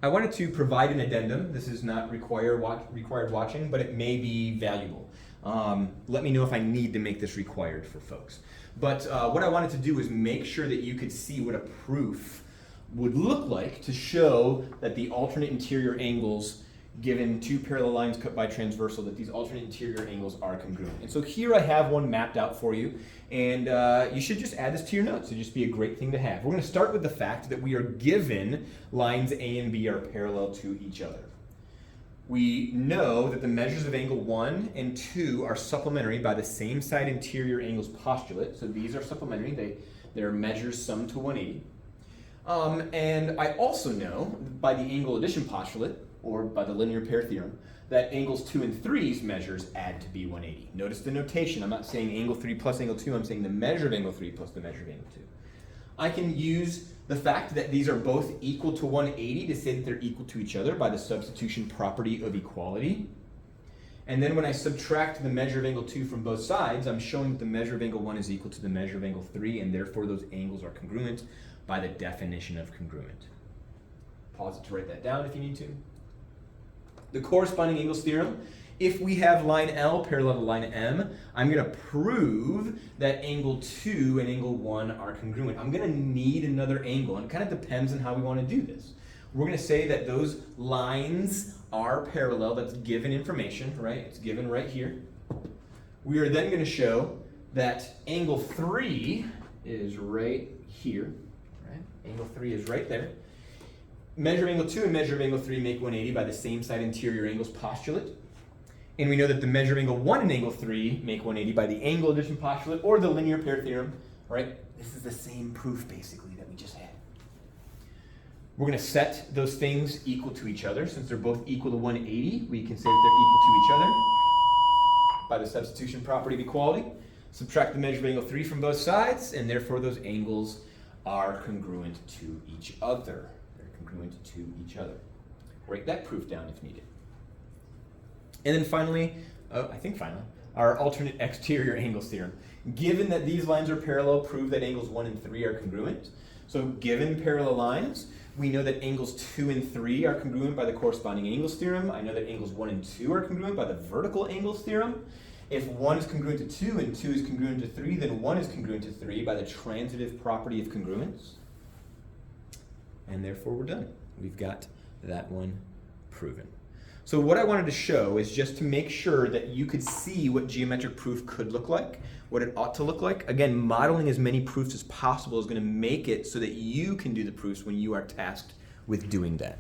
I wanted to provide an addendum. This is not required watching, but it may be valuable. Let me know if I need to make this required for folks. But what I wanted to do is make sure that you could see what a proof would look like to show that the alternate interior angles given two parallel lines cut by transversal, that these alternate interior angles are congruent. And so here I have one mapped out for you, and you should just add this to your notes. It'd just be a great thing to have. We're going to start with the fact that we are given lines A and B are parallel to each other. We know that the measures of angle 1 and 2 are supplementary by the same side interior angles postulate. So these are supplementary. They're measures sum to 180. And I also know by the angle addition postulate, or by the linear pair theorem, that angles 2 and 3's measures add to be 180. Notice the notation. I'm not saying angle 3 plus angle 2. I'm saying the measure of angle 3 plus the measure of angle 2. I can use the fact that these are both equal to 180 to say that they're equal to each other by the substitution property of equality. And then when I subtract the measure of angle 2 from both sides, I'm showing that the measure of angle 1 is equal to the measure of angle 3, and therefore those angles are congruent by the definition of congruent. Pause it to write that down if you need to. The corresponding angles theorem, if we have line L parallel to line M, I'm going to prove that angle 2 and angle 1 are congruent. I'm going to need another angle, and it kind of depends on how we want to do this. We're going to say that those lines are parallel. That's given information, right? It's given right here. We are then going to show that angle 3 is right here, right? Angle 3 is right there. Measure of angle 2 and measure of angle 3 make 180 by the same side interior angles postulate. And we know that the measure of angle 1 and angle 3 make 180 by the angle addition postulate or the linear pair theorem, right? This is the same proof, basically, that we just had. We're going to set those things equal to each other. Since they're both equal to 180, we can say that they're equal to each other by the substitution property of equality. Subtract the measure of angle 3 from both sides, and therefore those angles are congruent to each other. Congruent to each other. Write that proof down if needed. And then finally, our alternate exterior angles theorem. Given that these lines are parallel, prove that angles 1 and 3 are congruent. So given parallel lines, we know that angles 2 and 3 are congruent by the corresponding angles theorem. I know that angles 1 and 2 are congruent by the vertical angles theorem. If 1 is congruent to 2 and 2 is congruent to 3, then 1 is congruent to 3 by the transitive property of congruence. And therefore we're done. We've got that one proven. So what I wanted to show is just to make sure that you could see what geometric proof could look like, what it ought to look like. Again, modeling as many proofs as possible is going to make it so that you can do the proofs when you are tasked with doing that.